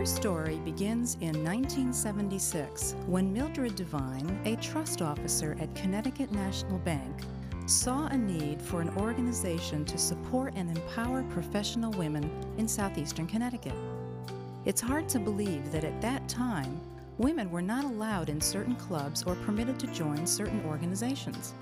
HerStory begins in 1976 when Millie Devine, a trust officer at Connecticut National Bank, saw a need for an organization to support and empower professional women in southeastern Connecticut. It's hard to believe that at that time, women were not allowed in certain clubs or permitted to join certain organizations.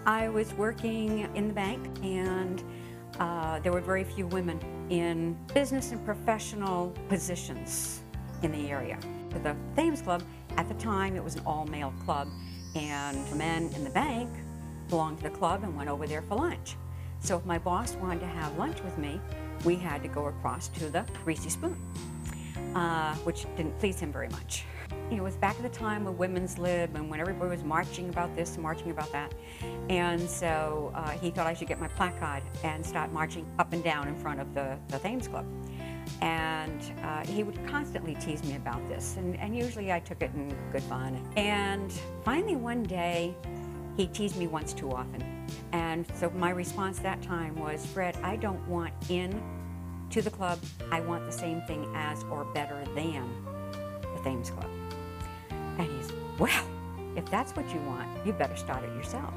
I was working in the bank, and there were very few women in business and professional positions in the area. The Thames Club, at the time, it was an all-male club, and men in the bank belonged to the club and went over there for lunch. So if my boss wanted to have lunch with me, we had to go across to the Greasy Spoon, which didn't please him very much. It was back at the time of women's lib and when everybody was marching about this and marching about that. And so he thought I should get my placard and start marching up and down in front of the Thames Club. And he would constantly tease me about this, and usually I took it in good fun. And finally one day, he teased me once too often. And so my response that time was, Fred, I don't want in to the club, I want the same thing as or better than the Thames Club. And he's, well, if that's what you want, you better start it yourself.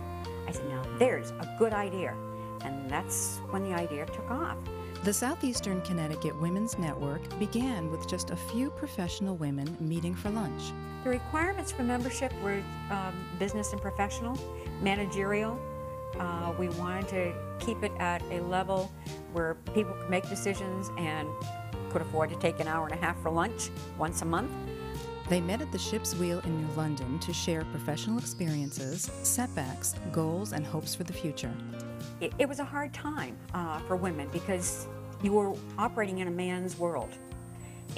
I said, now there's a good idea. And that's when the idea took off. The Southeastern Connecticut Women's Network began with just a few professional women meeting for lunch. The requirements for membership were business and professional, managerial. We wanted to keep it at a level where people could make decisions and could afford to take an hour and a half for lunch once a month. They met at the Ship's Wheel in New London to share professional experiences, setbacks, goals, and hopes for the future. It was a hard time for women because you were operating in a man's world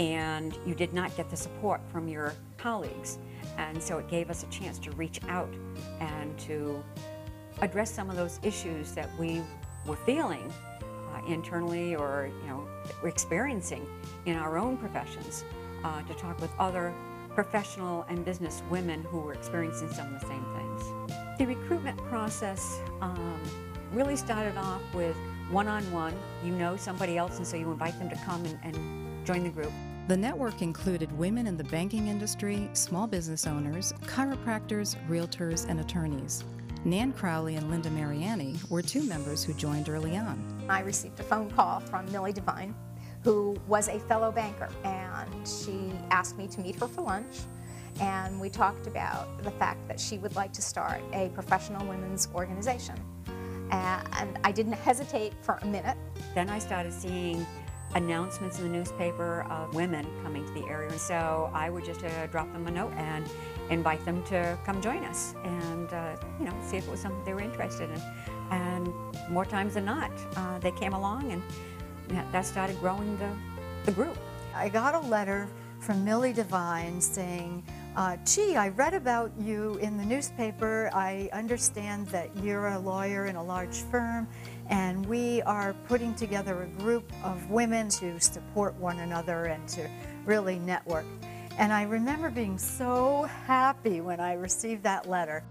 and you did not get the support from your colleagues. And so it gave us a chance to reach out and to address some of those issues that we were feeling internally or we're experiencing in our own professions, to talk with other professional and business women who were experiencing some of the same things. The recruitment process really started off with one-on-one. You know somebody else, and so you invite them to come and join the group. The network included women in the banking industry, small business owners, chiropractors, realtors, and attorneys. Nan Crowley and Linda Mariani were two members who joined early on. I received a phone call from Millie Devine, who was a fellow banker, and she asked me to meet her for lunch, and we talked about the fact that she would like to start a professional women's organization. And I didn't hesitate for a minute. Then I started seeing announcements in the newspaper of women coming to the area, so I would just drop them a note and invite them to come join us and see if it was something they were interested in. And more times than not, they came along, and that started growing the group. I got a letter from Millie Devine saying, gee, I read about you in the newspaper. I understand that you're a lawyer in a large firm, and we are putting together a group of women to support one another and to really network. And I remember being so happy when I received that letter.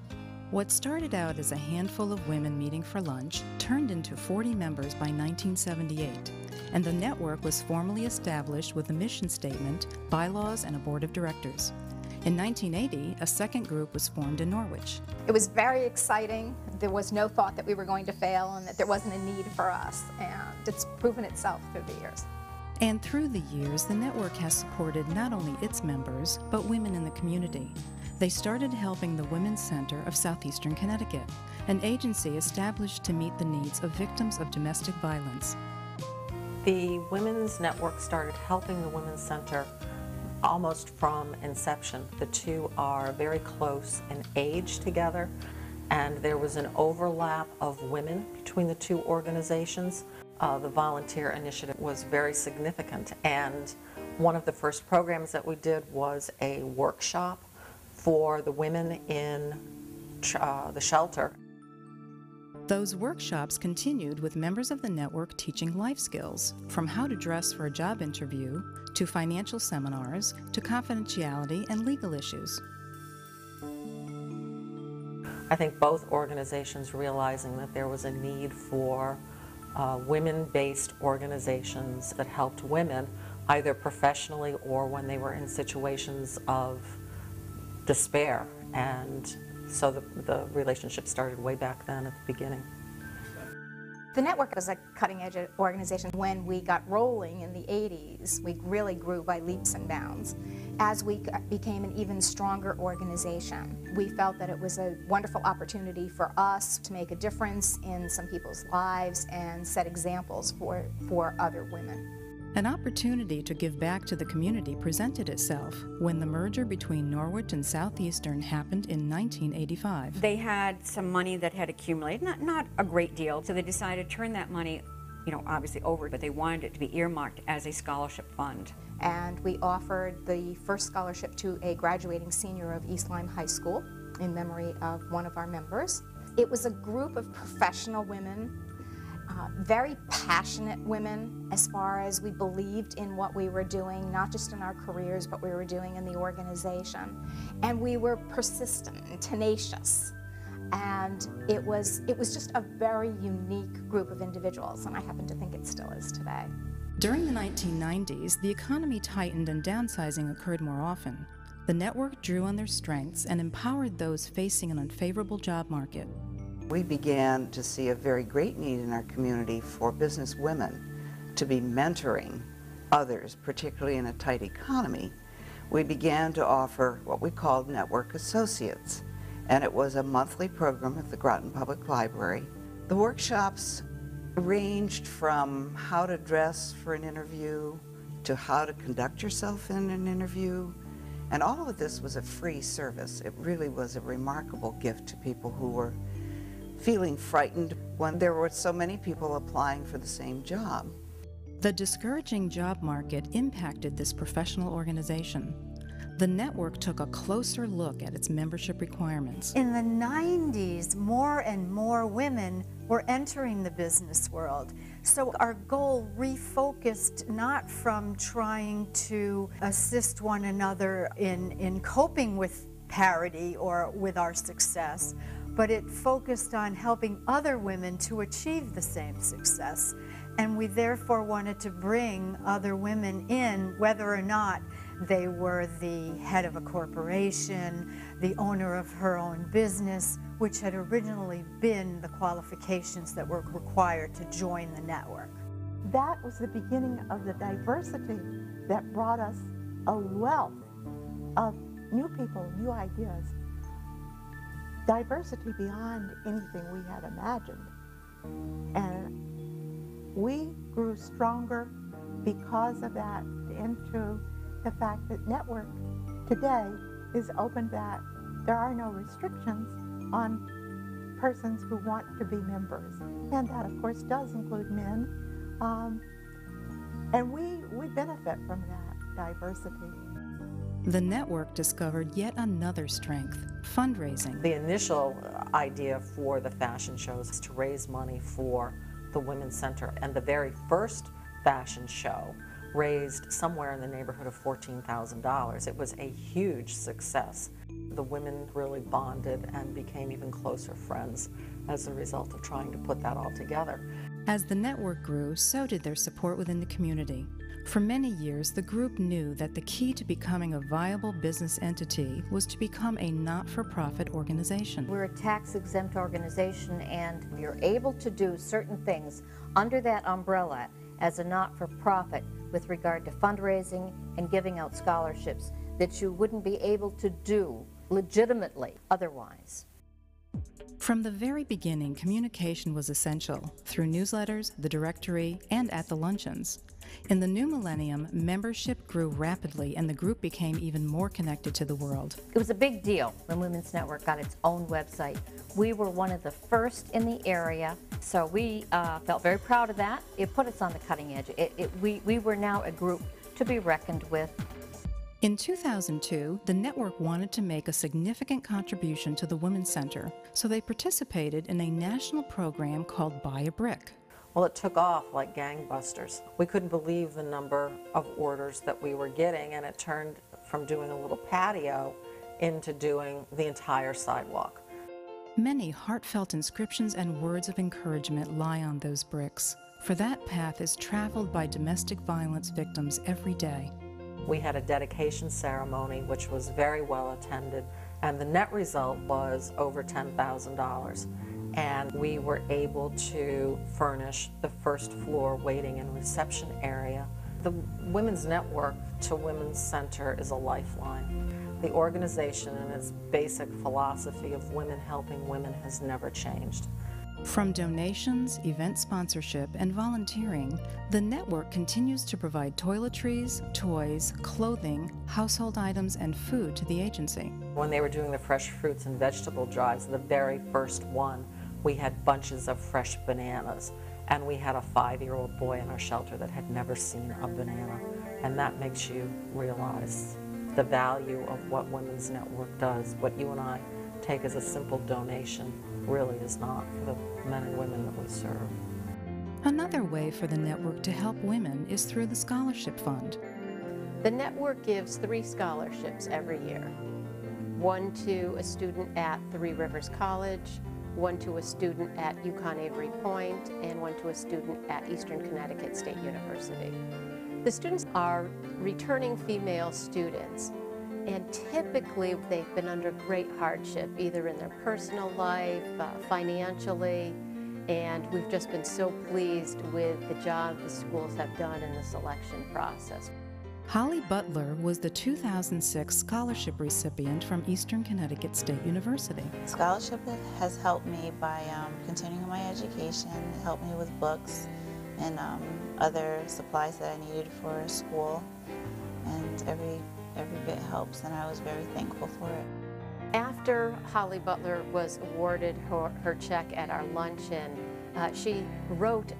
What started out as a handful of women meeting for lunch turned into 40 members by 1978, and the network was formally established with a mission statement, bylaws, and a board of directors. In 1980, a second group was formed in Norwich. It was very exciting. There was no thought that we were going to fail and that there wasn't a need for us, and it's proven itself through the years. And through the years, the network has supported not only its members, but women in the community. They started helping the Women's Center of Southeastern Connecticut, an agency established to meet the needs of victims of domestic violence. The Women's Network started helping the Women's Center almost from inception. The two are very close in age together, and there was an overlap of women between the two organizations. The volunteer initiative was very significant, and one of the first programs that we did was a workshop for the women in the shelter. Those workshops continued with members of the network teaching life skills, from how to dress for a job interview, to financial seminars, to confidentiality and legal issues. I think both organizations realizing that there was a need for women-based organizations that helped women either professionally or when they were in situations of despair. And so the relationship started way back then at the beginning. The network was a cutting-edge organization. When we got rolling in the 80s, we really grew by leaps and bounds. As we became an even stronger organization, we felt that it was a wonderful opportunity for us to make a difference in some people's lives and set examples for other women. An opportunity to give back to the community presented itself when the merger between Norwich and Southeastern happened in 1985. They had some money that had accumulated, not a great deal, so they decided to turn that money, obviously over, but they wanted it to be earmarked as a scholarship fund. And we offered the first scholarship to a graduating senior of East Lyme High School in memory of one of our members. It was a group of professional women, very passionate women as far as we believed in what we were doing, not just in our careers, but we were doing in the organization. And we were persistent and tenacious. And it was just a very unique group of individuals, and I happen to think it still is today. During the 1990s, the economy tightened and downsizing occurred more often. The network drew on their strengths and empowered those facing an unfavorable job market. We began to see a very great need in our community for business women to be mentoring others, particularly in a tight economy. We began to offer what we called Network Associates, and it was a monthly program at the Groton Public Library. The workshops ranged from how to dress for an interview to how to conduct yourself in an interview, and all of this was a free service. It really was a remarkable gift to people who were feeling frightened when there were so many people applying for the same job. The discouraging job market impacted this professional organization. The network took a closer look at its membership requirements. In the 90s, more and more women were entering the business world. So our goal refocused not from trying to assist one another in coping with parity or with our success, but it focused on helping other women to achieve the same success. And we therefore wanted to bring other women in, whether or not they were the head of a corporation, the owner of her own business, which had originally been the qualifications that were required to join the network. That was the beginning of the diversity that brought us a wealth of new people, new ideas. Diversity beyond anything we had imagined. And we grew stronger because of that into the fact that network today is open, that there are no restrictions on persons who want to be members. And that, of course, does include men. And we benefit from that diversity. The network discovered yet another strength, fundraising. The initial idea for the fashion shows is to raise money for the Women's Center, and the very first fashion show raised somewhere in the neighborhood of $14,000. It was a huge success. The women really bonded and became even closer friends as a result of trying to put that all together. As the network grew, so did their support within the community. For many years, the group knew that the key to becoming a viable business entity was to become a not-for-profit organization. We're a tax-exempt organization, and you're able to do certain things under that umbrella as a not-for-profit with regard to fundraising and giving out scholarships that you wouldn't be able to do legitimately otherwise. From the very beginning, communication was essential through newsletters, the directory, and at the luncheons. In the new millennium, membership grew rapidly and the group became even more connected to the world. It was a big deal when Women's Network got its own website. We were one of the first in the area, so we felt very proud of that. It put us on the cutting edge. We were now a group to be reckoned with. In 2002, the network wanted to make a significant contribution to the Women's Center, so they participated in a national program called Buy a Brick. Well, it took off like gangbusters. We couldn't believe the number of orders that we were getting, and it turned from doing a little patio into doing the entire sidewalk. Many heartfelt inscriptions and words of encouragement lie on those bricks, for that path is traveled by domestic violence victims every day. We had a dedication ceremony which was very well attended, and the net result was over $10,000. And we were able to furnish the first floor waiting and reception area. The Women's Network to Women's Center is a lifeline. The organization and its basic philosophy of women helping women has never changed. From donations, event sponsorship, and volunteering, the network continues to provide toiletries, toys, clothing, household items, and food to the agency. When they were doing the fresh fruits and vegetable drives, the very first one, we had bunches of fresh bananas, and we had a 5-year-old boy in our shelter that had never seen a banana, and that makes you realize the value of what Women's Network does. What you and I take as a simple donation really is not for the men and women that we serve. Another way for the network to help women is through the Scholarship Fund. The network gives 3 scholarships every year. One to a student at Three Rivers College, one to a student at UConn Avery Point, and one to a student at Eastern Connecticut State University. The students are returning female students, and typically they've been under great hardship, either in their personal life, financially, and we've just been so pleased with the job the schools have done in the selection process. Holly Butler was the 2006 scholarship recipient from Eastern Connecticut State University. Scholarship has helped me by continuing my education, helped me with books and other supplies that I needed for school, and every bit helps, and I was very thankful for it. After Holly Butler was awarded her check at our luncheon, she wrote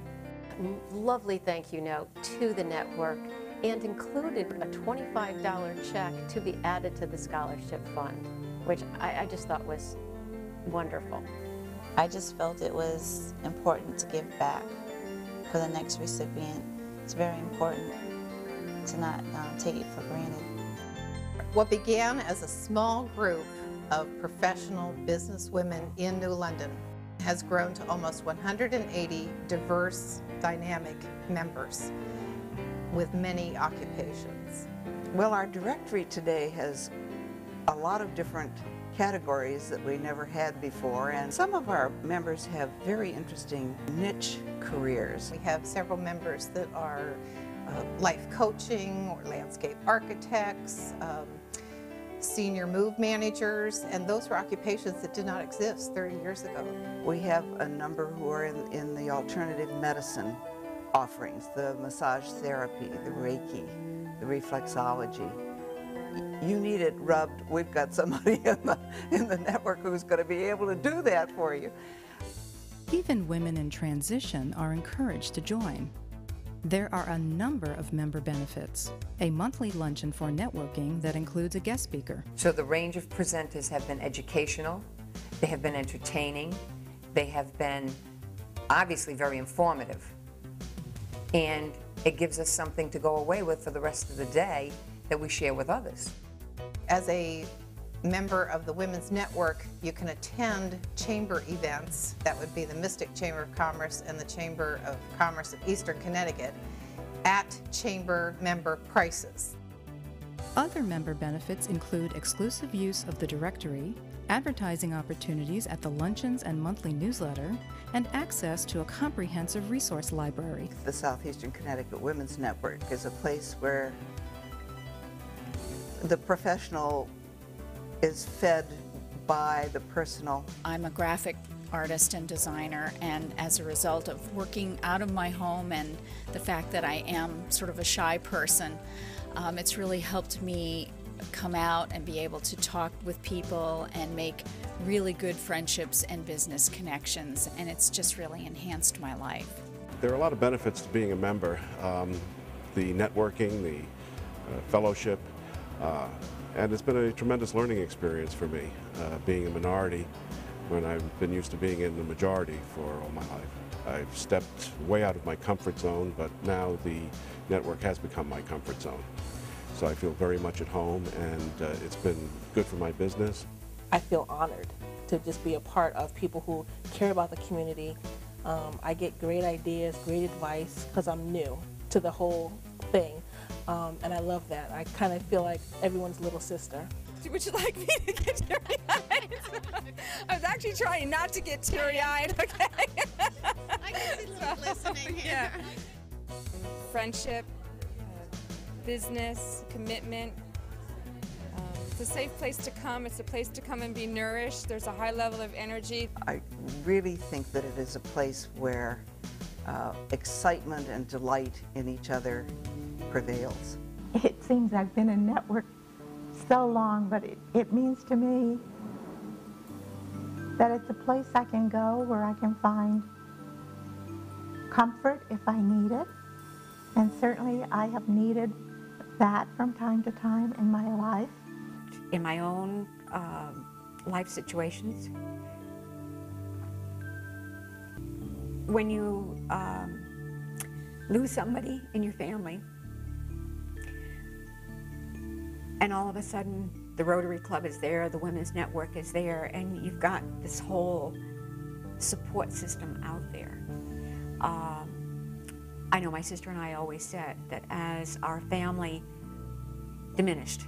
a lovely thank you note to the network and included a $25 check to be added to the scholarship fund, which I just thought was wonderful. I just felt it was important to give back for the next recipient. It's very important to not take it for granted. What began as a small group of professional business women in New London has grown to almost 180 diverse, dynamic members with many occupations. Well, our directory today has a lot of different categories that we never had before, and some of our members have very interesting niche careers. We have several members that are life coaching or landscape architects, senior move managers, and those were occupations that did not exist 30 years ago. We have a number who are in the alternative medicine offerings, the massage therapy, the Reiki, the reflexology. You need it rubbed, we've got somebody in the network who's going to be able to do that for you. Even women in transition are encouraged to join. There are a number of member benefits. A monthly luncheon for networking that includes a guest speaker. So the range of presenters have been educational, they have been entertaining, they have been obviously very informative. And it gives us something to go away with for the rest of the day that we share with others. As a member of the Women's Network, you can attend chamber events. That would be the Mystic Chamber of Commerce and the Chamber of Commerce of Eastern Connecticut at chamber member prices. Other member benefits include exclusive use of the directory, advertising opportunities at the luncheons and monthly newsletter, and access to a comprehensive resource library. The Southeastern Connecticut Women's Network is a place where the professional is fed by the personal. I'm a graphic artist and designer, and as a result of working out of my home and the fact that I am sort of a shy person, it's really helped me come out and be able to talk with people and make really good friendships and business connections, and it's just really enhanced my life. There are a lot of benefits to being a member. The networking, the fellowship, and it's been a tremendous learning experience for me, being a minority when I've been used to being in the majority for all my life. I've stepped way out of my comfort zone, but now the network has become my comfort zone. So I feel very much at home, and it's been good for my business. I feel honored to just be a part of people who care about the community. I get great ideas, great advice, because I'm new to the whole thing, and I love that. I kind of feel like everyone's little sister. Would you like me to get teary-eyed? I was actually trying not to get teary-eyed, okay? I can see little listening here. Yeah. Friendship, business, commitment. It's a safe place to come. It's a place to come and be nourished. There's a high level of energy. I really think that it is a place where excitement and delight in each other prevails. It seems I've been in network so long, but it means to me that it's a place I can go where I can find comfort if I need it. And certainly I have needed that from time to time in my life. In my own life situations, when you lose somebody in your family, and all of a sudden the Rotary Club is there, the Women's Network is there, and you've got this whole support system out there. I know my sister and I always said that as our family diminished,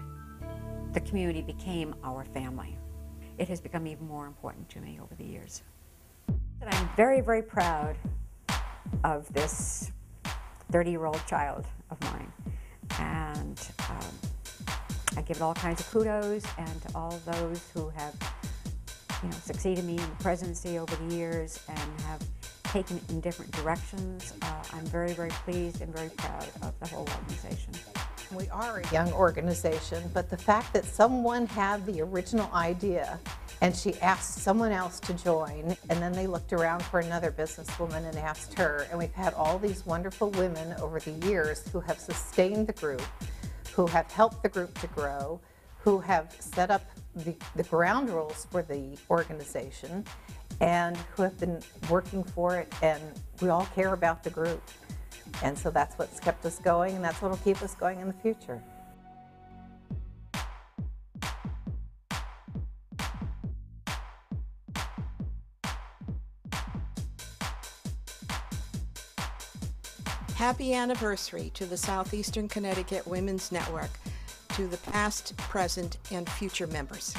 the community became our family. It has become even more important to me over the years. I'm very, very proud of this 30-year-old child of mine. And I give it all kinds of kudos, and to all those who have succeeded me in the presidency over the years and have taken it in different directions. I'm very, very pleased and very proud of the whole organization. We are a young organization, but the fact that someone had the original idea and she asked someone else to join, and then they looked around for another businesswoman and asked her, and we've had all these wonderful women over the years who have sustained the group, who have helped the group to grow, who have set up the ground rules for the organization, and who have been working for it, and we all care about the group. And so that's what's kept us going, and that's what will keep us going in the future. Happy anniversary to the Southeastern Connecticut Women's Network, to the past, present, and future members.